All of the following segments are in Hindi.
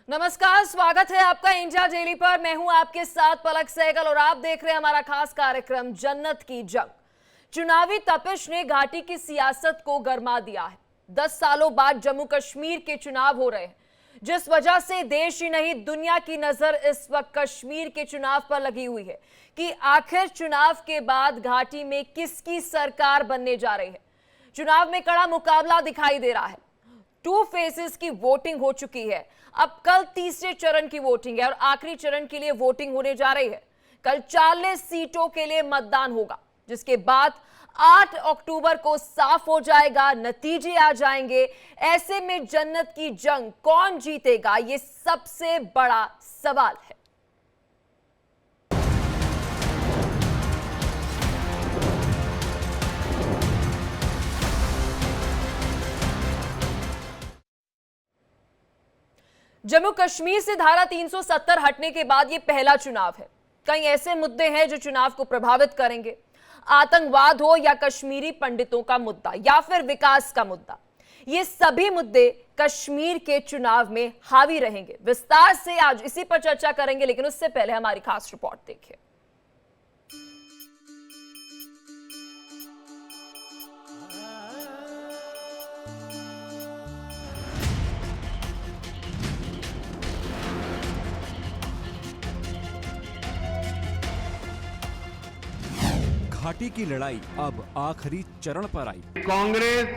नमस्कार, स्वागत है आपका इंडिया डेली पर। मैं हूं आपके साथ पलक सहगल और आप देख रहे हैं हमारा खास कार्यक्रम जन्नत की जंग। चुनावी तपिश ने घाटी की सियासत को गरमा दिया है। 10 सालों बाद जम्मू कश्मीर के चुनाव हो रहे हैं, जिस वजह से देश ही नहीं दुनिया की नजर इस वक्त कश्मीर के चुनाव पर लगी हुई है कि आखिर चुनाव के बाद घाटी में किसकी सरकार बनने जा रही है। चुनाव में कड़ा मुकाबला दिखाई दे रहा है। 2 फेजेस की वोटिंग हो चुकी है। अब कल तीसरे चरण की वोटिंग है और आखिरी चरण के लिए वोटिंग होने जा रही है। कल 40 सीटों के लिए मतदान होगा, जिसके बाद 8 अक्टूबर को साफ हो जाएगा, नतीजे आ जाएंगे। ऐसे में जन्नत की जंग कौन जीतेगा, यह सबसे बड़ा सवाल है। जम्मू कश्मीर से धारा 370 हटने के बाद यह पहला चुनाव है। कई ऐसे मुद्दे हैं जो चुनाव को प्रभावित करेंगे। आतंकवाद हो या कश्मीरी पंडितों का मुद्दा या फिर विकास का मुद्दा, ये सभी मुद्दे कश्मीर के चुनाव में हावी रहेंगे। विस्तार से आज इसी पर चर्चा करेंगे, लेकिन उससे पहले हमारी खास रिपोर्ट देखिए। घाटी की लड़ाई अब आखिरी चरण पर आई। कांग्रेस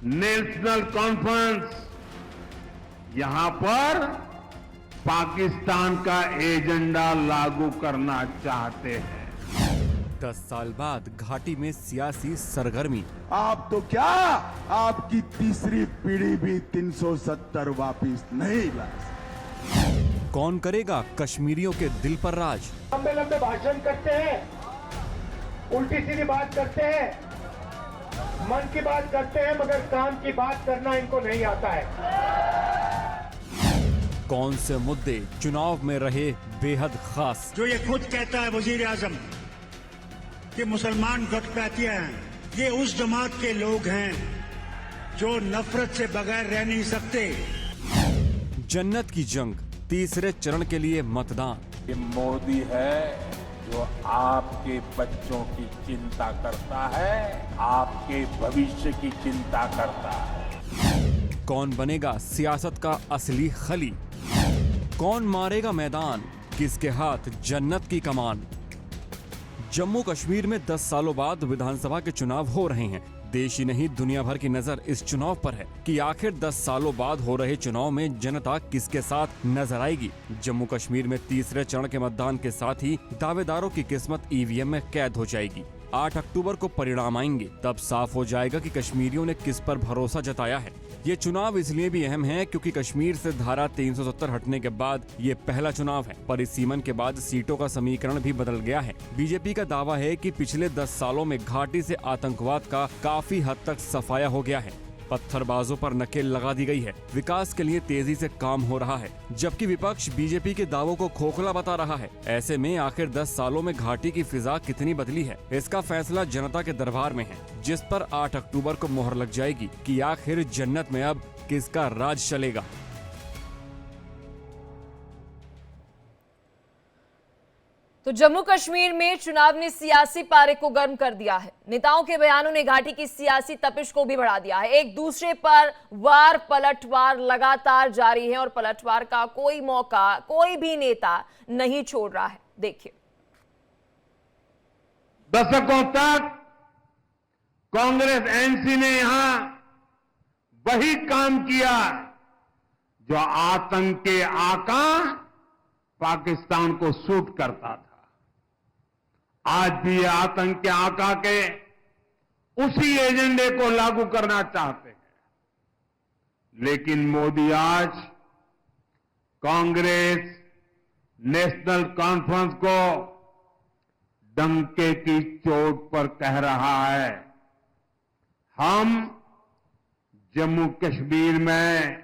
नेशनल कॉन्फ्रेंस यहां पर पाकिस्तान का एजेंडा लागू करना चाहते हैं। 10 साल बाद घाटी में सियासी सरगर्मी। आप तो क्या, आपकी तीसरी पीढ़ी भी 370 वापिस नहीं ला सकती। कौन करेगा कश्मीरियों के दिल पर राज? लंबे लंबे भाषण करते हैं, उल्टी सीधी बात करते हैं, मन की बात करते हैं, मगर काम की बात करना इनको नहीं आता है। कौन से मुद्दे चुनाव में रहे बेहद खास? जो ये खुद कहता है वजीर आजम कि मुसलमान घुसपैठियां हैं, ये उस जमात के लोग हैं जो नफरत से बगैर रह नहीं सकते। जन्नत की जंग, तीसरे चरण के लिए मतदान। ये मोदी है जो आपके बच्चों की चिंता करता है, आपके भविष्य की चिंता करता है। कौन बनेगा सियासत का असली खली? कौन मारेगा मैदान? किसके हाथ जन्नत की कमान? जम्मू कश्मीर में 10 सालों बाद विधानसभा के चुनाव हो रहे हैं। देश ही नहीं दुनिया भर की नजर इस चुनाव पर है कि आखिर 10 सालों बाद हो रहे चुनाव में जनता किसके साथ नजर आएगी। जम्मू कश्मीर में तीसरे चरण के मतदान के साथ ही दावेदारों की किस्मत ईवीएम में कैद हो जाएगी। 8 अक्टूबर को परिणाम आएंगे, तब साफ हो जाएगा कि कश्मीरियों ने किस पर भरोसा जताया है। ये चुनाव इसलिए भी अहम है क्योंकि कश्मीर से धारा 370 हटने के बाद ये पहला चुनाव है। परिसीमन के बाद सीटों का समीकरण भी बदल गया है। बीजेपी का दावा है कि पिछले 10 सालों में घाटी से आतंकवाद का काफी हद तक सफाया हो गया है। पत्थरबाजों पर नकेल लगा दी गई है। विकास के लिए तेजी से काम हो रहा है, जबकि विपक्ष बीजेपी के दावों को खोखला बता रहा है। ऐसे में आखिर 10 सालों में घाटी की फिजा कितनी बदली है, इसका फैसला जनता के दरबार में है, जिस पर 8 अक्टूबर को मोहर लग जाएगी कि आखिर जन्नत में अब किसका राज चलेगा। तो जम्मू कश्मीर में चुनाव ने सियासी पारे को गर्म कर दिया है। नेताओं के बयानों ने घाटी की सियासी तपिश को भी बढ़ा दिया है। एक दूसरे पर वार पलटवार लगातार जारी है और पलटवार का कोई मौका कोई भी नेता नहीं छोड़ रहा है। देखिए, दशकों तक कांग्रेस एनसी ने यहां वही काम किया जो आतंक के आका पाकिस्तान को सूट करता था। आज भी ये आतंक के आका के उसी एजेंडे को लागू करना चाहते हैं, लेकिन मोदी आज कांग्रेस नेशनल कॉन्फ्रेंस को डंके की चोट पर कह रहा है, हम जम्मू कश्मीर में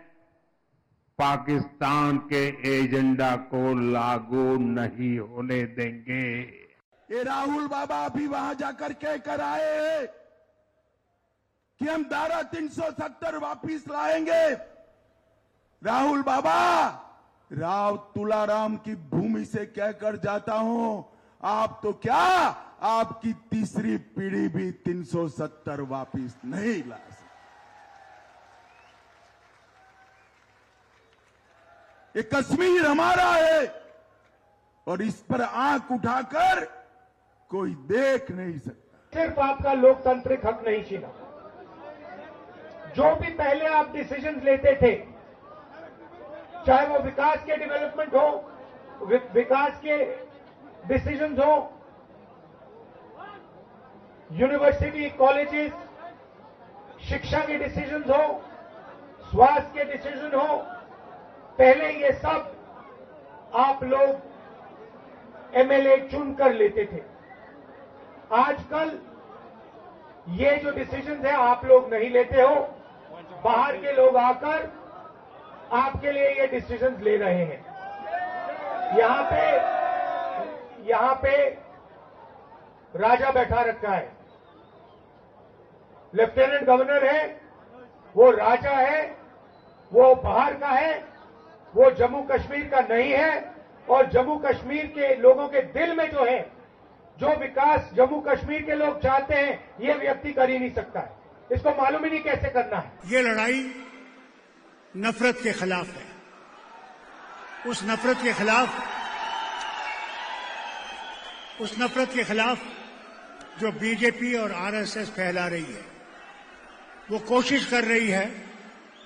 पाकिस्तान के एजेंडा को लागू नहीं होने देंगे। ये राहुल बाबा अभी वहां जाकर कह कर आए हैं कि हम धारा 370 वापिस लाएंगे। राहुल बाबा, राव तुलाराम की भूमि से कहकर जाता हूं, आप तो क्या, आपकी तीसरी पीढ़ी भी 370 वापिस नहीं ला सकती। ये कश्मीर हमारा है और इस पर आंख उठाकर कोई देख नहीं सकता। सिर्फ आपका लोकतांत्रिक हक नहीं छीना। जो भी पहले आप डिसीजंस लेते थे, चाहे वो विकास के डेवलपमेंट हो, विकास के डिसीजंस हो, यूनिवर्सिटी कॉलेजेस, शिक्षा के डिसीजंस हो, स्वास्थ्य के डिसीजन हो, पहले ये सब आप लोग एमएलए चुन कर लेते थे। आजकल ये जो डिसीजंस है आप लोग नहीं लेते हो, बाहर के लोग आकर आपके लिए ये डिसीजंस ले रहे हैं। यहां पे राजा बैठा रखा है, लेफ्टिनेंट गवर्नर है, वो राजा है, वो बाहर का है, वो जम्मू कश्मीर का नहीं है। और जम्मू कश्मीर के लोगों के दिल में जो है, जो विकास जम्मू कश्मीर के लोग चाहते हैं, ये व्यक्ति कर ही नहीं सकता है। इसको मालूम ही नहीं कैसे करना है। ये लड़ाई नफरत के खिलाफ है। उस नफरत के खिलाफ जो बीजेपी और आरएसएस फैला रही है, वो कोशिश कर रही है।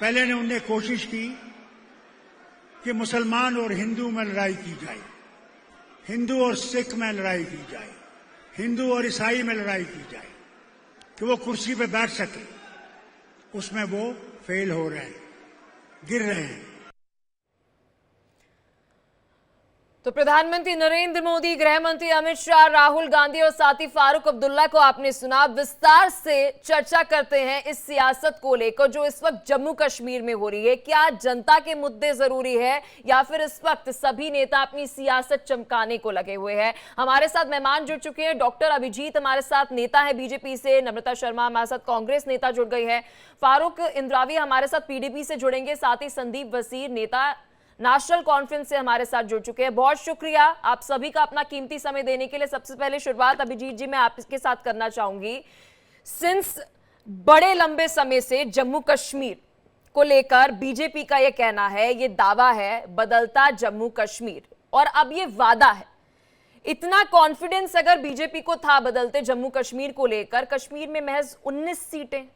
पहले ने उन्हें कोशिश की कि मुसलमान और हिंदू में लड़ाई की जाए, हिंदू और सिख में लड़ाई की जाए, हिंदू और ईसाई में लड़ाई की जाए, कि वो कुर्सी पे बैठ सके। उसमें वो फेल हो रहे हैं, गिर रहे हैं। तो प्रधानमंत्री नरेंद्र मोदी, गृह मंत्री अमित शाह, राहुल गांधी और साथी फारूक अब्दुल्ला को आपने सुना। विस्तार से चर्चा करते हैं इस सियासत को लेकर जो इस वक्त जम्मू कश्मीर में हो रही है। क्या जनता के मुद्दे जरूरी है या फिर इस वक्त सभी नेता अपनी सियासत चमकाने को लगे हुए हैं? हमारे साथ मेहमान जुड़ चुके हैं। डॉक्टर अभिजीत हमारे साथ नेता है बीजेपी से, नम्रता शर्मा हमारे साथ कांग्रेस नेता जुड़ गई है, फारूक इंद्रावी हमारे साथ पीडीपी से जुड़ेंगे, साथ ही संदीप वसीर नेता नेशनल कॉन्फ्रेंस से हमारे साथ जुड़ चुके हैं। बहुत शुक्रिया आप सभी का अपना कीमती समय देने के लिए। सबसे पहले शुरुआत अभिजीत जी मैं आपके साथ करना चाहूंगी। सिंस बड़े लंबे समय से जम्मू कश्मीर को लेकर बीजेपी का यह कहना है, ये दावा है बदलता जम्मू कश्मीर, और अब ये वादा है। इतना कॉन्फिडेंस अगर बीजेपी को था बदलते जम्मू कश्मीर को लेकर, कश्मीर में महज 19 सीटें।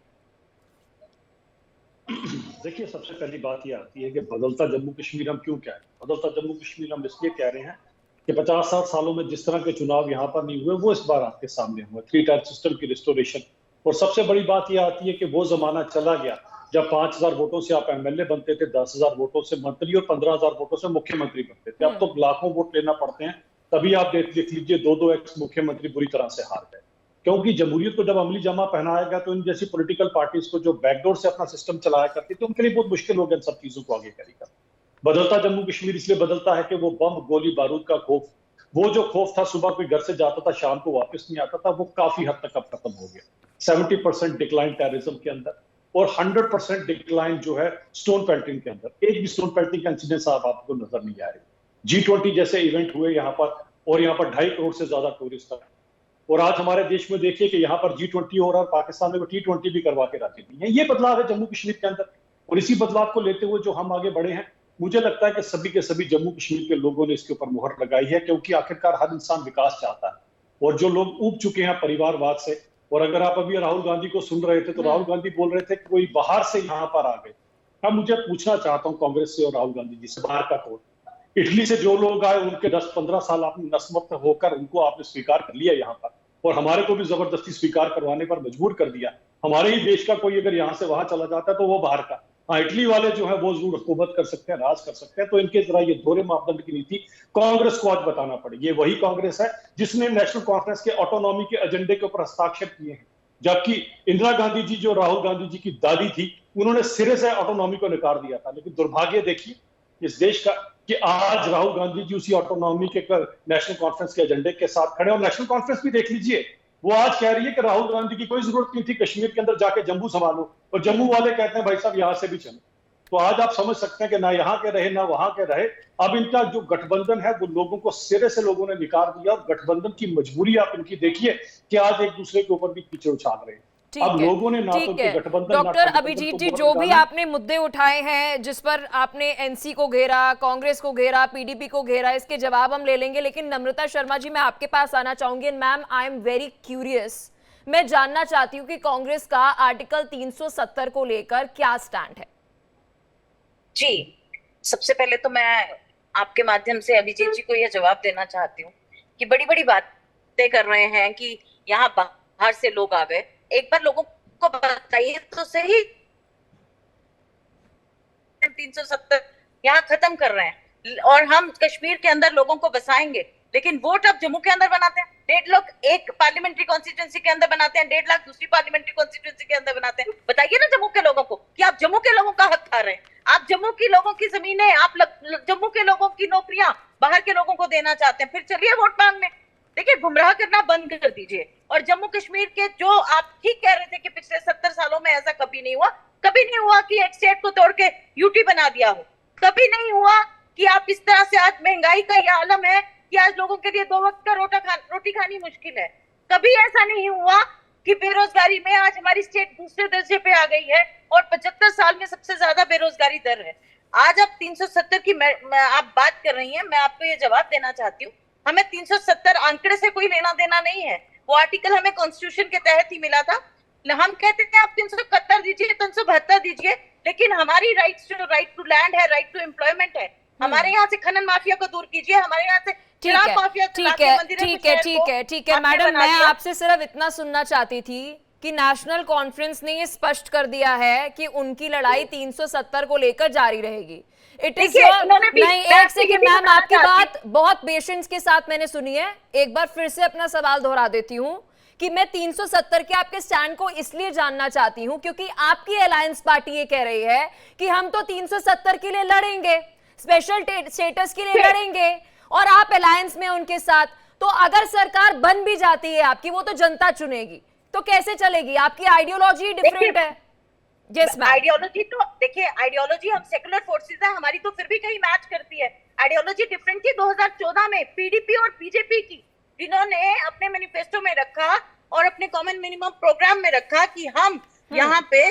देखिए, सबसे पहली बात ये आती है कि बदलता जम्मू कश्मीर हम क्यों कह रहे हैं। बदलता जम्मू कश्मीर हम इसलिए कह रहे हैं कि 50-60 सालों में जिस तरह के चुनाव यहाँ पर नहीं हुए, वो इस बार आपके सामने हुए। 3 टायर सिस्टम की रिस्टोरेशन। और सबसे बड़ी बात ये आती है कि वो जमाना चला गया जब 5000 वोटों से आप एमएलए बनते थे, 10,000 वोटों से मंत्री और 15,000 वोटों से मुख्यमंत्री बनते थे। अब तो लाखों वोट लेना पड़ते हैं, तभी आप देख लीजिए 2-2 एक्स मुख्यमंत्री बुरी तरह से हार गए। क्योंकि जमहूरियत को जब अमली जामा पहनाया गया तो इन जैसी पॉलिटिकल पार्टीज को जो बैकडोर से अपना सिस्टम चलाया करती थी, उनके लिए बहुत मुश्किल हो गया इन सब चीजों को आगे कैरी करना। बदलता जम्मू कश्मीर इसलिए बदलता है कि वो बम, गोली, बारूद का खौफ, वो जो खौफ था सुबह कोई घर से जाता था शाम को वापस नहीं आता था, वो काफी हद तक अब खत्म हो गया। 70% डिक्लाइन टेररिज्म के अंदर और 100% डिक्लाइन जो है स्टोन पेल्टिंग के अंदर। एक भी स्टोन पेल्टिंग का इंसिडेंस आपको नजर नहीं आ रही। G20 जैसे इवेंट हुए यहाँ पर, और यहाँ पर 2.5 करोड़ से ज्यादा टूरिस्ट आए। और आज हमारे देश में देखिए कि यहाँ पर G20 हो रहा है, पाकिस्तान में T20 भी करवा के राजी नहीं है। ये बदलाव है जम्मू कश्मीर के अंदर, और इसी बदलाव को लेते हुए जो हम आगे बढ़े हैं, मुझे लगता है कि सभी के सभी जम्मू कश्मीर के लोगों ने इसके ऊपर मुहर लगाई है, क्योंकि आखिरकार हर इंसान विकास चाहता है। और जो लोग ऊब चुके हैं परिवारवाद से, और अगर आप अभी राहुल गांधी को सुन रहे थे तो राहुल गांधी बोल रहे थे कि कोई बाहर से यहाँ पर आ गए। अब मुझे पूछना चाहता हूँ कांग्रेस से और राहुल गांधी जी से, बाहर का कौन? इटली से जो लोग आए उनके 10-15 साल आपने नस्मत होकर उनको आपने स्वीकार कर लिया यहाँ पर, और हमारे को भी जबरदस्ती स्वीकार करवाने पर मजबूर कर दिया। हमारे ही देश का कोई अगर यहाँ से वहां चला जाता है तो वो बाहर का। हाँ, इटली वाले जो है वो जरूर हुकूमत कर सकते हैं, राज कर सकते हैं। तो इनके जरा ये दोहरे मापदंड की नीति कांग्रेस को आज बताना पड़े। ये वही कांग्रेस है जिसने नेशनल कॉन्फ्रेंस के ऑटोनॉमी के एजेंडे के ऊपर हस्ताक्षर किए हैं, जबकि इंदिरा गांधी जी जो राहुल गांधी जी की दादी थी, उन्होंने सिरे से ऑटोनॉमी को नकार दिया था। लेकिन दुर्भाग्य देखिए इस देश का कि आज राहुल गांधी जी उसी ऑटोनॉमी के नेशनल कॉन्फ्रेंस के एजेंडे के साथ खड़े। और नेशनल कॉन्फ्रेंस भी देख लीजिए, वो आज कह रही है कि राहुल गांधी की कोई जरूरत नहीं थी कश्मीर के अंदर जाके जम्मू संभालो, और जम्मू वाले कहते हैं भाई साहब यहां से भी चलो। तो आज आप समझ सकते हैं कि ना यहाँ के रहे ना वहां के रहे, अब इनका जो गठबंधन है वो लोगों को सिरे से लोगों ने निकाल दिया, और गठबंधन की मजबूरी आप इनकी देखिए कि आज एक दूसरे के ऊपर भी पीछे उछाल रहे हैं। अब लोगों ने ना तो गठबंधन, डॉक्टर अभिजीत जी, जो भी आपने मुद्दे उठाए हैं, जिस पर आपने एनसी को घेरा, कांग्रेस को घेरा, पीडीपी को घेरा, इसके जवाब हम ले लेंगे, लेकिन नम्रता शर्मा जी मैं आपके पास आना चाहूंगी। Ma'am, I am very curious, मैं जानना चाहती हूँ कि कांग्रेस का आर्टिकल 370 को लेकर क्या स्टैंड है? जी, सबसे पहले तो मैं आपके माध्यम से अभिजीत जी को यह जवाब देना चाहती हूँ कि बड़ी बड़ी बातें कर रहे हैं कि यहाँ बाहर से लोग आ गए। एक बार लोगों को बताइए तो सही, 370 यहाँ खत्म कर रहे हैं और हम कश्मीर के अंदर लोगों को बसाएंगे, लेकिन वोट अब जम्मू के अंदर बनाते हैं। 1.5 लाख एक पार्लियामेंट्री कॉन्स्टिट्यूंसी के अंदर बनाते हैं, 1.5 लाख दूसरी पार्लियामेंट्री कॉन्स्टिट्यूंसी के अंदर बनाते हैं। बताइए ना जम्मू के लोगों को कि आप जम्मू के लोगों का हक खा रहे हैं, आप जम्मू के लोगों की जमीनें, आप जम्मू के लोगों की नौकरियां बाहर के लोगों को देना चाहते हैं। फिर चलिए वोट मांगने। देखिए, गुमराह करना बंद कर दीजिए। और जम्मू कश्मीर के जो आप ठीक कह रहे थे कि पिछले 70 सालों में ऐसा कभी नहीं हुआ, कभी नहीं हुआ कि एक स्टेट को तोड़ के यूटी बना दिया हो, कभी नहीं हुआ कि आप इस तरह से, आज महंगाई का यह आलम है कि आज लोगों के लिए 2 वक्त का रोटी खानी मुश्किल है। कभी ऐसा नहीं हुआ कि बेरोजगारी में आज हमारी स्टेट दूसरे दर्जे पे आ गई है और 75 साल में सबसे ज्यादा बेरोजगारी दर है। आज आप 370 की आप बात कर रही हैं, मैं आपको ये जवाब देना चाहती हूँ, हमें 370 आंकड़े से कोई लेना देना नहीं है। वो आर्टिकल हमें कॉन्स्टिट्यूशन के तहत ही मिला था। हम कहते थे आप 371 दीजिए, 372 दीजिए, लेकिन हमारी राइट टू लैंड है, राइट टू एम्प्लॉयमेंट है। हमारे यहाँ से खनन माफिया को दूर कीजिए, हमारे यहाँ से ठीक है मैडम, मैं आपसे सिर्फ इतना सुनना चाहती थी कि नेशनल कॉन्फ्रेंस ने ये स्पष्ट कर दिया है कि उनकी लड़ाई 370 को लेकर जारी रहेगी। इट इज नहीं, एक सेकंड मैम, आपकी बात बहुत पेशेंस के साथ मैंने सुनी है। एक बार फिर से अपना सवाल दोहरा देती हूँ कि मैं 370 के आपके स्टैंड को इसलिए जानना चाहती हूँ क्योंकि आपकी अलायंस पार्टी ये कह रही है कि हम तो 370 के लिए लड़ेंगे, स्पेशल स्टेटस के लिए लड़ेंगे, और आप अलायंस में उनके साथ। तो अगर सरकार बन भी जाती है आपकी, वो तो जनता चुनेगी, तो कैसे चलेगी? आपकी आइडियोलॉजी डिफरेंट है। आइडियोलॉजी तो देखिए, आइडियोलॉजी हम सेकुलर फोर्सेस है, हमारी तो फिर भी कहीं मैच करती है। आइडियोलॉजी डिफरेंट थी 2014 में पीडीपी और बीजेपी की, जिन्होंने अपने मैनिफेस्टो में रखा और अपने कॉमन मिनिमम प्रोग्राम में रखा कि हम यहाँ पे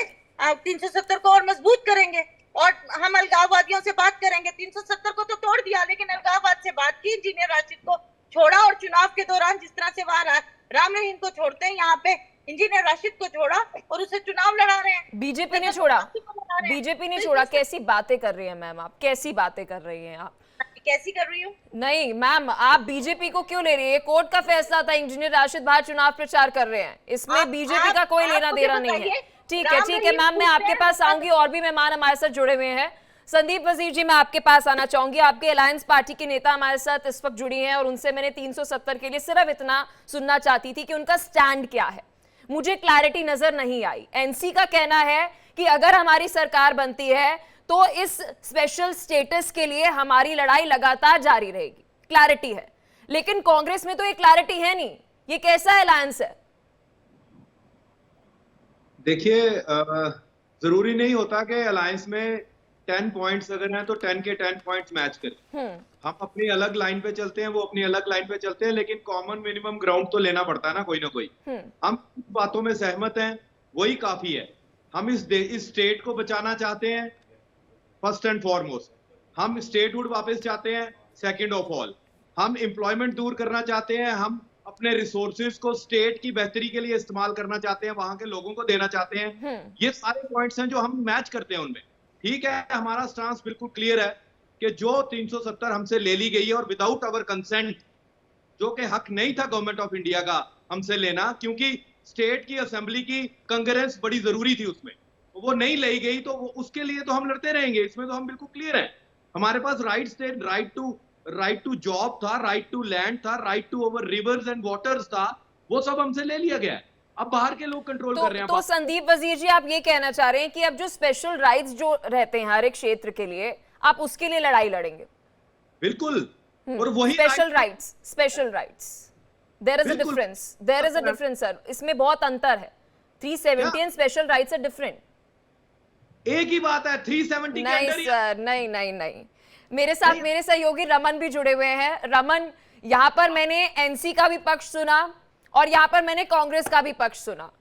370 को और मजबूत करेंगे और हम अलगाववादियों से बात करेंगे। 370 को तो तोड़ दिया, लेकिन अलगाववाद से बात की, इंजीनियर राशिद को छोड़ा, और चुनाव के दौरान जिस तरह से वहां राम रहीम को छोड़ते हैं, यहाँ पे इंजीनियर राशिद को छोड़ा और उसे चुनाव लड़ा रहे हैं। बीजेपी ने छोड़ा, बीजेपी ने छोड़ा। कैसी बातें कर रही है मैम आप, कैसी बातें कर रही हैं आप? कैसी कर रही हूँ? नहीं मैम, आप बीजेपी को क्यों ले रही है? कोर्ट का फैसला था, इंजीनियर राशिद बाहर चुनाव प्रचार कर रहे हैं, इसमें बीजेपी का कोई लेना देना नहीं है। ठीक है मैम, मैं आपके पास आऊंगी, और भी मेहमान हमारे साथ जुड़े हुए हैं। संदीप वजीर जी, मैं आपके पास आना चाहूंगी। आपके अलायंस पार्टी के नेता हमारे साथ इस वक्त जुड़ी हैं, और उनसे मैंने 370 के लिए सिर्फ इतना सुनना चाहती थी कि उनका स्टैंड क्या है। मुझे क्लैरिटी नजर नहीं आई। एनसी का कहना है कि अगर हमारी सरकार बनती है तो इस स्पेशल स्टेटस के लिए हमारी लड़ाई लगातार जारी रहेगी, क्लैरिटी है। लेकिन कांग्रेस में तो ये क्लैरिटी है नहीं। ये कैसा अलायंस है? देखिए, जरूरी नहीं होता कि अलायंस में 10 पॉइंट्स अगर हैं तो 10 के 10 पॉइंट्स मैच करें। हम अपनी अलग लाइन पे चलते हैं, वो अपनी अलग लाइन पे चलते हैं, लेकिन कॉमन मिनिमम ग्राउंड तो लेना पड़ता है ना कोई ना कोई। हम बातों में सहमत हैं, वही काफी है। हम इस स्टेट को बचाना चाहते हैं फर्स्ट एंड फॉरमोस्ट। हम स्टेटहुड वापस चाहते हैं सेकंड ऑफ ऑल। हम एम्प्लॉयमेंट दूर करना चाहते हैं। हम अपने रिसोर्सेज को स्टेट की बेहतरी के लिए इस्तेमाल करना चाहते हैं, वहां के लोगों को देना चाहते हैं। ये सारे पॉइंट्स हैं जो हम मैच करते हैं उनमें। ठीक है, हमारा स्टांस बिल्कुल क्लियर है कि जो 370 हमसे ले ली गई है और विदाउट आवर कंसेंट, जो कि हक नहीं था गवर्नमेंट ऑफ इंडिया का हमसे लेना, क्योंकि स्टेट की असेंबली की कंकरेंस बड़ी जरूरी थी उसमें, वो नहीं ली गई, तो उसके लिए तो हम लड़ते रहेंगे। इसमें तो हम बिल्कुल क्लियर है। हमारे पास राइट्स थे, राइट टू जॉब था, राइट टू लैंड था, right to over rivers and waters था, वो सब हमसे ले लिया गया है। अब बाहर के लोग कंट्रोल कर रहे हैं। तो संदीप वजीर जी, आप ये कहना चाह रहे हैं कि अब जो स्पेशल राइट्स जो रहते हैं हर एक क्षेत्र के लिए, आप उसके लिए लड़ाई लड़ेंगे? बिल्कुल। और वही special rights there is a difference sir, इसमें बहुत अंतर है। 370 and special rights are different. एक ही बात है, 370 के नहीं अंदर ही। सर, नहीं नहीं नहीं, मेरे साथ मेरे सहयोगी रमन भी जुड़े हुए हैं। रमन, यहाँ पर मैंने एनसी का भी पक्ष सुना और यहाँ पर मैंने कांग्रेस का भी पक्ष सुना।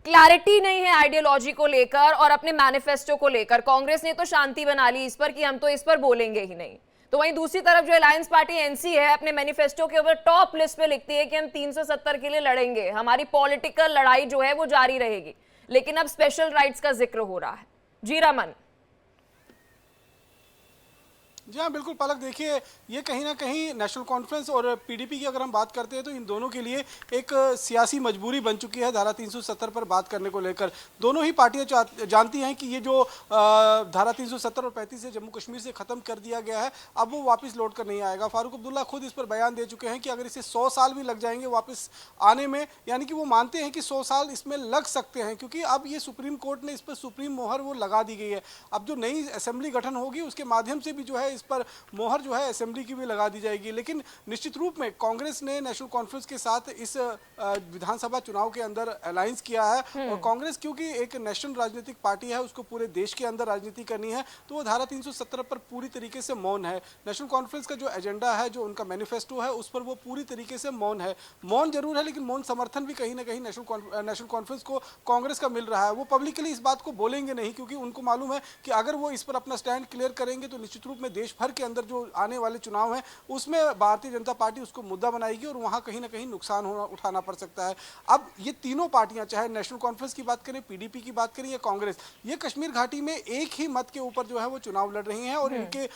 क्लैरिटी नहीं है आइडियोलॉजी को लेकर और अपने मैनिफेस्टो को लेकर। कांग्रेस ने तो शांति बना ली इस पर कि हम तो इस पर बोलेंगे ही नहीं, तो वहीं दूसरी तरफ जो अलायंस पार्टी एनसी है अपने मैनिफेस्टो के ऊपर टॉप लिस्ट पे लिखती है कि हम 370 के लिए लड़ेंगे, हमारी पॉलिटिकल लड़ाई जो है वो जारी रहेगी। लेकिन अब स्पेशल राइट्स का जिक्र हो रहा है। जी रमन। जी हाँ, बिल्कुल पलक, देखिए ये कहीं ना कहीं नेशनल कॉन्फ्रेंस और पीडीपी की अगर हम बात करते हैं तो इन दोनों के लिए एक सियासी मजबूरी बन चुकी है धारा 370 पर बात करने को लेकर। दोनों ही पार्टियां जानती हैं कि ये जो धारा 370 और 35 से जम्मू कश्मीर से ख़त्म कर दिया गया है, अब वो वापस लौट कर नहीं आएगा। फारूक अब्दुल्ला खुद इस पर बयान दे चुके हैं कि अगर इसे 100 साल भी लग जाएंगे वापस आने में, यानी कि वो मानते हैं कि 100 साल इसमें लग सकते हैं, क्योंकि अब ये सुप्रीम कोर्ट ने इस पर सुप्रीम मोहर वो लगा दी गई है। अब जो नई असेंबली गठन होगी उसके माध्यम से भी जो है इस पर मोहर जो है असेंबली की भी लगा दी जाएगी। लेकिन निश्चित रूप में कांग्रेस ने नेशनल कॉन्फ्रेंस के साथ इस विधानसभा चुनाव के अंदर अलायंस किया है, और कांग्रेस क्योंकि एक नेशनल राजनीतिक पार्टी है, उसको पूरे देश के अंदर राजनीति करनी है, तो वो धारा 370 पर पूरी तरीके से मौन है। नेशनल कॉन्फ्रेंस का जो एजेंडा है, जो उनका मैनिफेस्टो है, उस पर वो पूरी तरीके से मौन है। मौन जरूर है, लेकिन मौन समर्थन भी कहीं ना कहीं नेशनल कॉन्फ्रेंस को कांग्रेस का मिल रहा है। वो पब्लिकली इस बात को बोलेंगे नहीं, क्योंकि उनको मालूम है कि अगर वो इस पर अपना स्टैंड क्लियर करेंगे तो निश्चित रूप में देश भर के अंदर जो आने वाले चुनाव हैं उसमें भारतीय जनता पार्टी उसको मुद्दा बनाएगी और वहां कहीं ना कहीं नुकसान उठाना पड़ सकता है। अब ये तीनों पार्टियां, चाहे नेशनल कॉन्फ्रेंस की बात करें, पीडीपी की बात करें या कांग्रेस, ये कश्मीर घाटी में एक ही मत के ऊपर जो है वो चुनाव लड़ रही हैं। और इनके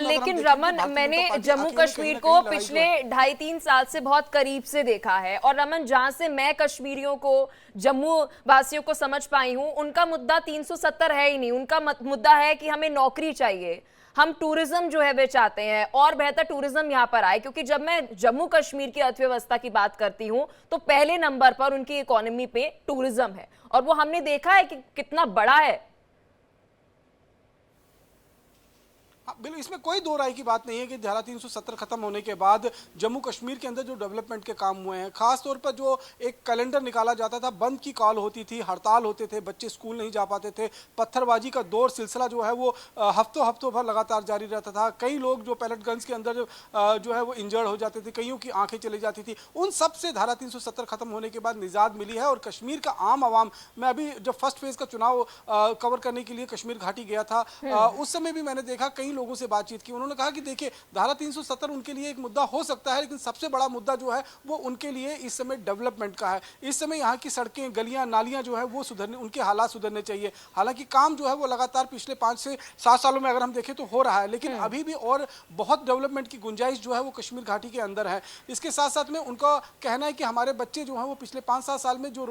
लेकिन रमन, मैंने जम्मू कश्मीर को पिछले 2.5-3 साल से बहुत करीब से देखा है, और रमन, जहां से मैं कश्मीरियों को, जम्मू वासियों को समझ पाई हूं, उनका मुद्दा 370 है ही नहीं। उनका मुद्दा है कि हमें नौकरी चाहिए, हम टूरिज्म जो है वे चाहते हैं और बेहतर टूरिज्म यहाँ पर आए। क्योंकि जब मैं जम्मू कश्मीर की अर्थव्यवस्था की बात करती हूँ तो पहले नंबर पर उनकी इकोनॉमी पे टूरिज्म है, और वो हमने देखा है कि कितना बड़ा है। बिल्कुल, इसमें कोई दो राय की बात नहीं है कि धारा 370 खत्म होने के बाद जम्मू कश्मीर के अंदर जो डेवलपमेंट के काम हुए हैं, खास तौर पर जो एक कैलेंडर निकाला जाता था, बंद की कॉल होती थी, हड़ताल होते थे, बच्चे स्कूल नहीं जा पाते थे, पत्थरबाजी का दौर सिलसिला जो है वो हफ्तों भर लगातार जारी रहता था। कई लोग जो पैलेट गन्स के अंदर जो है वो इंजर्ड हो जाते थे, कईयों की आंखें चली जाती थी। उन सब से धारा 370 खत्म होने के बाद निजात मिली है। और कश्मीर का आम आवाम, मैं अभी जब फर्स्ट फेज का चुनाव कवर करने के लिए कश्मीर घाटी गया था, उस समय भी मैंने देखा कई लोगों से बातचीत की, उन्होंने कहा कि देखिए धारा 370 उनके लिए एक मुद्दा हो सकता है, लेकिन सबसे बड़ा मुद्दा जो है वो उनके लिए इस समय डेवलपमेंट का है। इस समय यहाँ की सड़कें, गलियां, नालियां जो है वो सुधरने, उनके हालात सुधरने चाहिए। हालांकि काम जो है वो लगातार पिछले 5 से 7 सालों में अगर हम देखें तो हो रहा है, लेकिन अभी भी और बहुत डेवलपमेंट की गुंजाइश जो है वो कश्मीर घाटी के अंदर है। इसके साथ साथ में उनका कहना है कि हमारे बच्चे जो हैं वो पिछले 5-7 साल में जो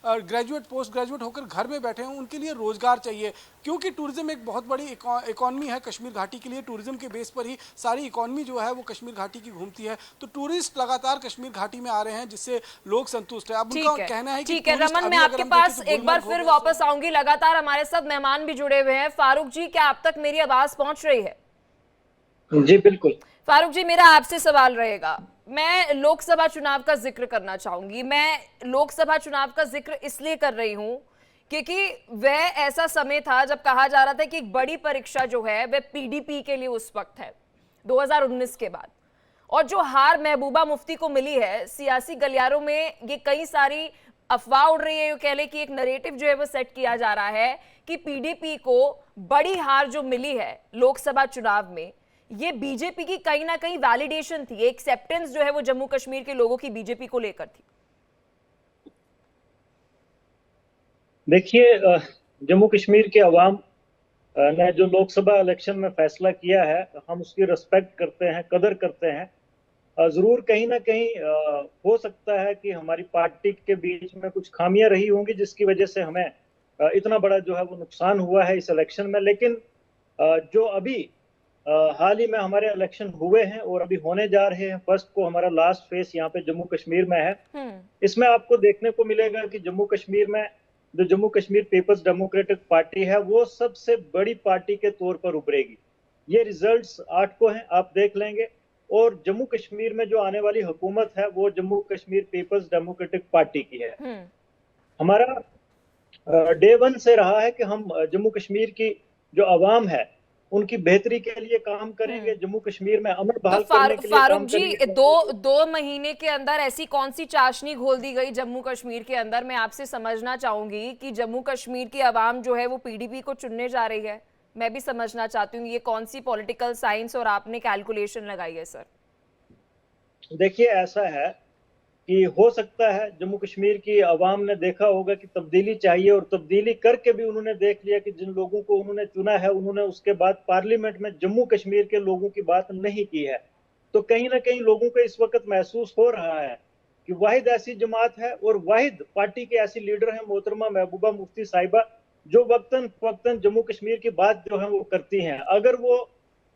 ग्रेजुएट, पोस्ट ग्रेजुएट होकर घर में बैठे हैं, उनके लिए रोजगार चाहिए, क्योंकि टूरिज्म एक बहुत बड़ी इकॉनमी है कश्मीर घाटी के लिए। टूरिज्म के बेस पर ही सारी इकॉनमी जो है वो कश्मीर घाटी की घूमती है, तो टूरिस्ट लगातार कश्मीर घाटी में आ रहे हैं, जिससे लोग संतुष्ट है। अब उनका कहना है कि ठीक है रमन, मैं आपके पास एक बार फिर वापस आऊंगी। लगातार हमारे साथ मेहमान भी जुड़े हुए हैं। फारूक जी, क्या आप तक मेरी आवाज पहुंच रही है? जी बिल्कुल। फारूक जी, मेरा आपसे सवाल रहेगा, मैं लोकसभा चुनाव का जिक्र करना चाहूंगी। मैं लोकसभा चुनाव का जिक्र इसलिए कर रही हूं क्योंकि वह ऐसा समय था जब कहा जा रहा था कि एक बड़ी परीक्षा जो है वह पीडीपी के लिए उस वक्त है 2019 के बाद, और जो हार महबूबा मुफ्ती को मिली है, सियासी गलियारों में ये कई सारी अफवाह उड़ रही है, ये कह ले कि एक नरेटिव जो है वो सेट किया जा रहा है कि पीडीपी को बड़ी हार जो मिली है लोकसभा चुनाव में, ये बीजेपी की कहीं ना कहीं वैलिडेशन थी, एक्सेप्टेंस जो है वो जम्मू कश्मीर के लोगों की बीजेपी को लेकर थी। देखिए, जम्मू कश्मीर के अवाम ने जो लोकसभा इलेक्शन में फैसला किया है, हम उसकी रिस्पेक्ट करते हैं, कदर करते हैं। जरूर कहीं ना कहीं हो सकता है कि हमारी पार्टी के बीच में कुछ खामियां रही होंगी जिसकी वजह से हमें इतना बड़ा जो है वो नुकसान हुआ है इस इलेक्शन में। लेकिन जो अभी हाल ही में हमारे इलेक्शन हुए हैं और अभी होने जा रहे हैं, फर्स्ट को हमारा लास्ट फेस यहाँ पे जम्मू कश्मीर में है। इसमें आपको देखने को मिलेगा कि जम्मू कश्मीर में जो Jammu Kashmir Peoples Democratic Party है वो सबसे बड़ी पार्टी के तौर पर उभरेगी। ये रिजल्ट्स 8 को हैं, आप देख लेंगे। और जम्मू कश्मीर में जो आने वाली हुकूमत है वो Jammu Kashmir Peoples Democratic Party की है। हमारा डे वन से रहा है कि हम जम्मू कश्मीर की जो आवाम है उनकी बेहतरी के लिए काम करेंगे, जम्मू कश्मीर में अमन बहाल करने के लिए फारूक काम जी, करेंगे। दो महीने के अंदर ऐसी कौन सी चाशनी घोल दी गई जम्मू कश्मीर के अंदर? मैं आपसे समझना चाहूंगी कि जम्मू कश्मीर की आवाम जो है वो पीडीपी को चुनने जा रही है। मैं भी समझना चाहती हूँ ये कौन सी पॉलिटिकल साइंस और आपने कैलकुलेशन लगाई है सर? देखिए, ऐसा है कि हो सकता है जम्मू कश्मीर की आवाम ने देखा होगा कि तब्दीली चाहिए, और तब्दीली करके भी उन्होंने देख लिया कि जिन लोगों को उन्होंने चुना है उन्होंने उसके बाद पार्लियामेंट में जम्मू कश्मीर के लोगों की बात नहीं की है। तो कहीं ना कहीं लोगों को इस वक्त महसूस हो रहा है कि वाहिद ऐसी जमात है और वाहिद पार्टी के ऐसी लीडर है मोहतरमा महबूबा मुफ्ती साहिबा, जो वक्तन फक्तन जम्मू कश्मीर की बात जो है वो करती हैं। अगर वो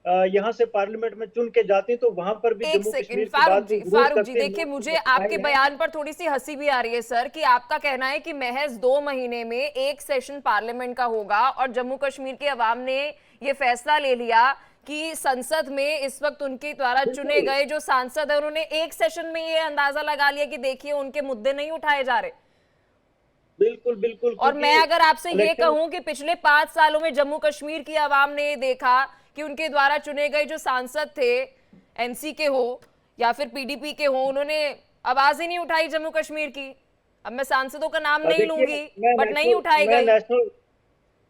यहाँ से पार्लियामेंट में चुन के जाती तो वहां पर भी जम्मू कश्मीर की बात फारूक जी देखिए, मुझे आपके बयान पर थोड़ी सी हंसी भी आ रही है सर कि आपका कहना है कि महज 2 महीने में एक सेशन पार्लियामेंट का होगा और जम्मू कश्मीर के अवाम ने ये फैसला ले लिया कि संसद में इस वक्त उनके द्वारा चुने गए जो सांसद है उन्होंने एक सेशन में ये अंदाजा लगा लिया कि देखिए उनके मुद्दे नहीं उठाए जा रहे। बिल्कुल बिल्कुल। और मैं अगर आपसे ये कहूं कि पिछले 5 सालों में जम्मू कश्मीर की आवाम ने देखा कि उनके द्वारा चुने गए जो सांसद थे, एनसी के हो या फिर पीडीपी के हो, उन्होंने आवाज ही नहीं उठाई जम्मू कश्मीर की। अब मैं सांसदों का नाम नहीं लूंगी बट नहीं उठाई गई।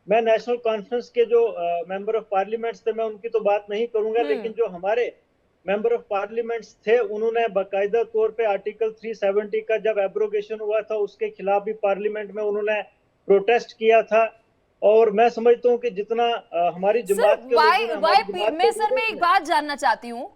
मैं नेशनल कॉन्फ्रेंस के जो मेंबर ऑफ पार्लियामेंट्स थे मैं उनकी तो बात नहीं करूंगा, लेकिन जो हमारे मेंबर ऑफ पार्लियामेंट्स थे उन्होंने बाकायदा तौर पे आर्टिकल 370 का जब एब्रोगेशन हुआ था उसके खिलाफ भी पार्लियामेंट में उन्होंने प्रोटेस्ट किया था। और मैं समझता हूँ कि जितना हमारी जमात के मैं एक बात जानना चाहती हूँ,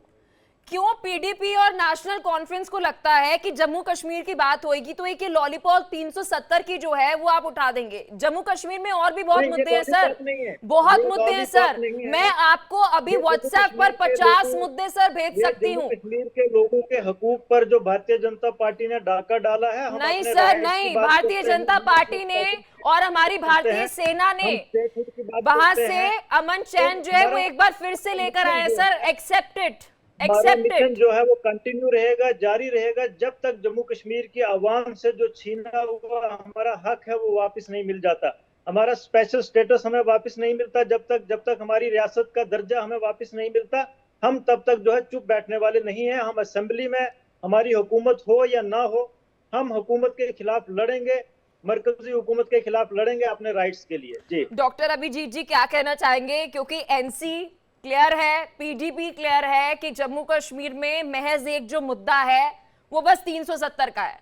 क्यों पीडीपी और नेशनल कॉन्फ्रेंस को लगता है कि जम्मू कश्मीर की बात होगी तो एक ये लॉलीपॉप 370 की जो है वो आप उठा देंगे? जम्मू कश्मीर में और भी बहुत मुद्दे हैं सर, बहुत मुद्दे हैं सर। मैं आपको अभी व्हाट्सएप पर 50 मुद्दे सर भेज सकती हूँ। कश्मीर के लोगों के हकूक पर जो भारतीय जनता पार्टी ने डाका डाला है, नहीं सर नहीं, भारतीय जनता पार्टी ने और हमारी भारतीय सेना ने वहां से अमन चैन जो है वो एक बार फिर से लेकर आए सर। एक्सेप्टेड मिशन जो है वो कंटिन्यू रहेगा, जारी रहेगा जब तक जम्मू कश्मीर की आवाम से जो छीना हुआ हमारा हक है वो वापस नहीं मिल जाता। हमारा स्पेशल स्टेटस हमें वापस नहीं मिलता जब तक हमारी रियासत का दर्जा हमें वापस नहीं मिलता, हम तब तक जो है चुप बैठने वाले नहीं है। हम असेंबली में हमारी हुकूमत हो या ना हो, हम हुकूमत के खिलाफ लड़ेंगे, मरकजी हुकूमत के खिलाफ लड़ेंगे अपने राइट्स के लिए। जी डॉक्टर अभिजीत जी क्या कहना चाहेंगे? क्योंकि एनसी क्लियर है, पीडीपी क्लियर है कि जम्मू कश्मीर में महज एक जो मुद्दा है वो बस 370 का है।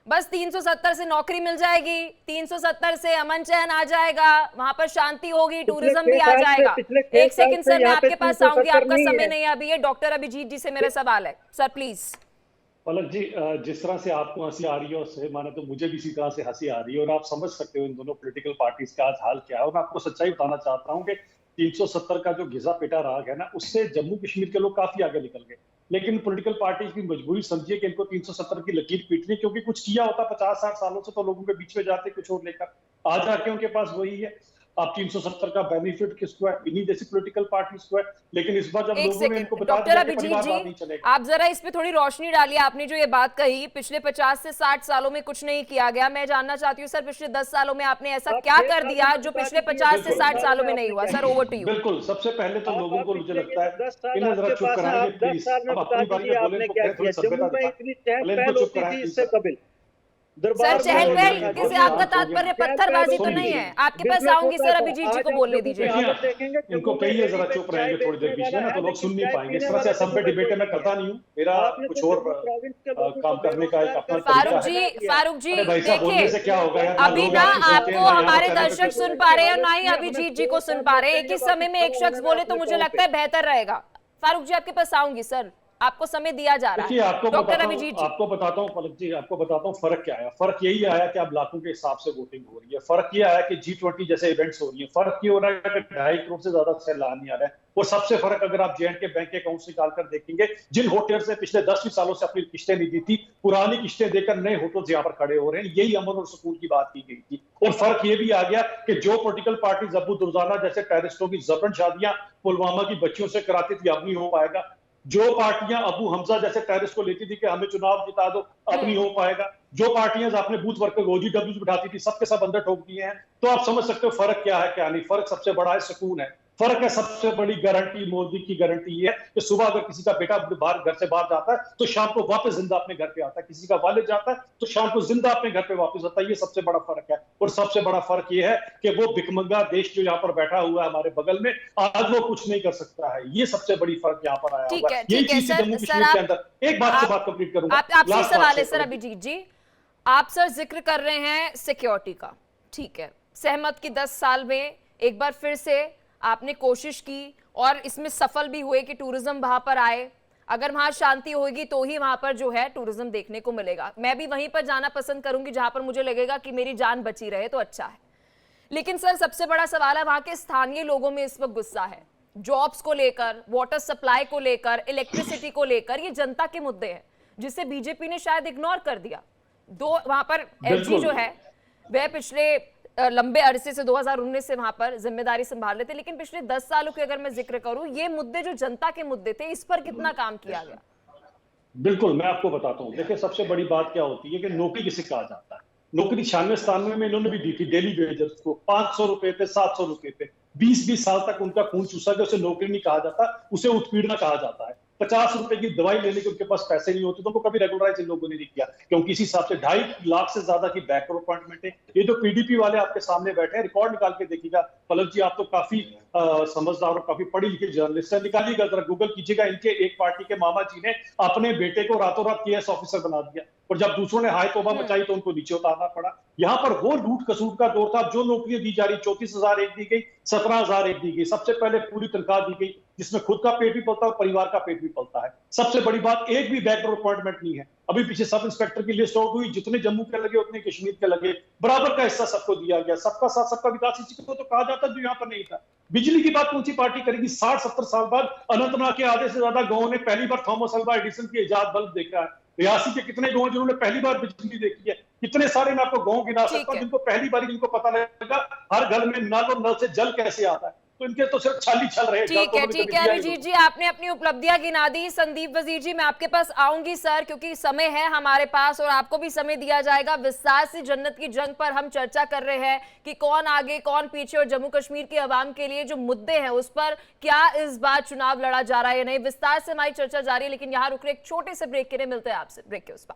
बस 370 से नौकरी मिल जाएगी, 370 से अमन चैन आ जाएगा, वहां पर शांति होगी, टूरिज्म भी आ जाएगा। एक सेकंड सर, मैं आपके पास आऊंगी, आपका समय नहीं है अभी। ये डॉक्टर अभिजीत जी से मेरा सवाल है सर, प्लीज। पलक जी, जिस तरह से आपको हंसी आ रही है उससे माने तो मुझे भी इसी तरह से हंसी आ रही है, और आप समझ सकते हो इन दोनों पॉलिटिकल पार्टीज का आज हाल क्या है। और मैं आपको सच्चाई बताना चाहता हूँ कि 370 का जो घिसा पिटा राग है ना, उससे जम्मू कश्मीर के लोग काफी आगे निकल गए। लेकिन पॉलिटिकल पार्टीज की मजबूरी समझिए कि इनको 370 की लकीर पीटनी, क्योंकि कुछ किया होता 50-60 सालों से तो लोगों के बीच में जाते कुछ और लेकर, आज आके उनके पास वही है। अब 370 का बेनिफिट किसको है? इन्हीं जैसी पॉलिटिकल पार्टीज को है। लेकिन इस बार जब लोगों ने इनको बता दिया कि परिवारवाद नहीं चलेगा। आप जरा इस पे थोड़ी रोशनी डालिए। आपने जो ये बात कही पिछले 50 से 60 सालों में कुछ नहीं किया गया, मैं जानना चाहती हूँ सर पिछले 10 सालों में आपने ऐसा क्या कर दिया जो पिछले 50 से 60 सालों में नहीं हुआ? Sir over to you. बिल्कुल, सबसे पहले तो लोगों को मुझे लगता है इन्हें जरा चुप कराएंगे प्लीज। अब अपनी बारी में बोले तो थोड़ी सभ्यता दिखाएं। सर चहल पहल किसी आपका तात्पर्य पत्थरबाजी तो नहीं है? आपके पास आऊंगी सर, अभिजीत जी को बोलने दीजिए। इनको कहिए जरा चुप रहेंगे थोड़ी देर बीच में ना, तो लोग सुन नहीं पाएंगे। इस तरह से असम पे डिबेट मैं करता नहीं हूँ, मेरा कुछ और काम करने का एक अपना फारूक जी देखिए, क्या होगा अभी ना आपको हमारे दर्शक सुन पा रहे हैं और ना ही अभिजीत जी को सुन पा रहे हैं। एक ही समय में एक शख्स बोले तो मुझे लगता है बेहतर रहेगा। फारूक जी आपके पास आऊंगी सर, आपको समय दिया जा रहा है। डॉक्टर अभिजीत जी आपको बताता हूँ, पलक जी आपको बताता हूँ फर्क क्या आया। फर्क यही आया कि अब लाखों के हिसाब से वोटिंग हो रही है। फर्क ये आया कि G20 जैसे इवेंट्स हो रही है। फर्क ये हो रहा है कि 2.5 करोड़ से ज्यादा सैलान नहीं आ रहा है। और सबसे फर्क अगर आप J&K बैंक के अकाउंट निकाल कर देखेंगे, जिन होटल्स ने पिछले 10 सालों से अपनी किस्तें नहीं दी थी, पुरानी किस्तें देकर नए होटल्स यहाँ पर खड़े हो रहे हैं। यही अमन और सुकून की बात की गई थी। और फर्क ये भी आ गया कि जो पॉलिटिकल पार्टी अबू दुर्जाना जैसे टेररिस्टों की जबरन शादियां पुलवामा की बच्चियों से कराती थी, अब नहीं हो पाएगा। जो पार्टियां अबू हमजा जैसे टेररिस्ट को लेती थी कि हमें चुनाव जिता दो, अब नहीं हो पाएगा। जो पार्टियां आपने बूथ वर्कर OGWs बिठाती थी सबके सब अंदर ठोक दिए हैं। तो आप समझ सकते हो फर्क क्या है क्या नहीं। फर्क सबसे बड़ा है सुकून है। फर्क है सबसे बड़ी गारंटी मोदी की गारंटी ये है कि सुबह अगर किसी का बेटा बाहर घर से बाहर जाता है तो शाम को वापस जिंदा अपने घर पे आता है, किसी का वालिद जाता है तो शाम को जिंदा अपने घर पे वापस आता है। ये सबसे बड़ा फर्क है। और सबसे बड़ा फर्क ये है कि वो भिखमंगा देश जो यहाँ पर बैठा हुआ है हमारे बगल में, आज वो कुछ नहीं कर सकता है। ये सबसे बड़ी फर्क यहाँ पर आया हुआ है। यही चीज जम्मू कश्मीर के अंदर। एक बात से बात कंप्लीट करूंगा, आपसे सवाल है सर अभिजीत जी, आप सर जिक्र कर रहे हैं सिक्योरिटी का, ठीक है, सहमत की 10 साल में एक बार फिर से आपने कोशिश की और इसमें सफल भी हुए कि टूरिज्म वहां पर आए। अगर वहां शांति होगी तो ही वहां पर जो है टूरिज्म देखने को मिलेगा। मैं भी वहीं पर जाना पसंद करूंगी जहां पर मुझे लगेगा कि मेरी जान बची रहे तो अच्छा है। लेकिन सर सबसे बड़ा सवाल है वहां के स्थानीय लोगों में इस वक्त गुस्सा है, जॉब्स को लेकर, वाटर सप्लाई को लेकर, इलेक्ट्रिसिटी को लेकर। ये जनता के मुद्दे हैं जिसे बीजेपी ने शायद इग्नोर कर दिया। वहां पर एलजी जो है वह पिछले लंबे अरसे से 2019 से वहां पर जिम्मेदारी संभाल रहे थे, लेकिन पिछले 10 सालों के अगर मैं जिक्र करूं, ये मुद्दे जो जनता के मुद्दे थे इस पर कितना काम किया गया? बिल्कुल, मैं आपको बताता हूं। देखिए सबसे बड़ी बात क्या होती है कि नौकरी किसे कहा जाता है। नौकरी 96-97 में इन्होंने भी दी थी डेली वेजेस को 500 रुपए पे, 700 रुपए पे। 20-20 साल तक उनका खून चूसा गया। उसे नौकरी नहीं कहा जाता, उसे उत्पीड़न कहा जाता है। 50 रुपए की दवाई लेने के उनके पास पैसे नहीं होते तो वो कभी रेगुलराइज इन लोगों ने नहीं किया, क्योंकि इस हिसाब से 2.5 लाख से ज्यादा की बैकअप अपॉइंटमेंट है। ये जो पीडीपी वाले आपके सामने बैठे हैं, रिकॉर्ड निकाल के देखिएगा। पलक जी आप तो काफी समझदार और काफी पढ़ी लिखी जर्नलिस्ट है, निकालिएगा जरा, गूगल कीजिएगा। इनके एक पार्टी के मामा जी ने अपने बेटे को रातों रात केएस ऑफिसर बना दिया और जब दूसरों ने हाय तौबा मचाई तो उनको नीचे उतारना पड़ा। यहाँ पर वो लूट खसूट का दौर था। जो नौकरियां दी जा रही 34,000 एक दी गई, 17,000 एक दी गई। सबसे पहले पूरी तनख्वाह दी गई जिसमें खुद का पेट भी पलता है और परिवार का पेट भी पलता है। सबसे बड़ी बात, एक भी बैकडोर अपॉइंटमेंट नहीं है। अभी पीछे सब इंस्पेक्टर की लिस्ट आउट हुई, जितने जम्मू के लगे उतने कश्मीर के लगे, बराबर का हिस्सा सबको दिया गया। सबका साथ सबका विकास इसी को तो कहा जाता जो यहाँ पर नहीं था। बिजली की बात कौन सी पार्टी करेगी? 60-70 साल बाद अनंतनाग के आधे से ज्यादा गांवों ने पहली बार थॉमस अल्वा एडिसन की इजाद बल्ब देखा है। रियासी के कितने गांव जिन्होंने पहली बार बिजली देखी है? कितने सारे मैं आपको गांव गिना सकता हूं जिनको पहली बार जिनको पता लगा हर घर में नल और नल से जल कैसे आता है। तो इनके तो सिर्फ छाली छल रहे। ठीक है अभिजीत जी, आपने अपनी उपलब्धियां गिना दी। संदीप वजीर जी मैं आपके पास आऊंगी सर, क्योंकि समय है हमारे पास और आपको भी समय दिया जाएगा। विस्तार से जन्नत की जंग पर हम चर्चा कर रहे हैं कि कौन आगे कौन पीछे, और जम्मू कश्मीर के अवाम के लिए जो मुद्दे हैं उस पर क्या इस बार चुनाव लड़ा जा रहा है या नहीं। विस्तार से हमारी चर्चा जारी है, लेकिन यहाँ रुक रहे एक छोटे से ब्रेक के लिए। मिलते हैं आपसे ब्रेक के उस पर।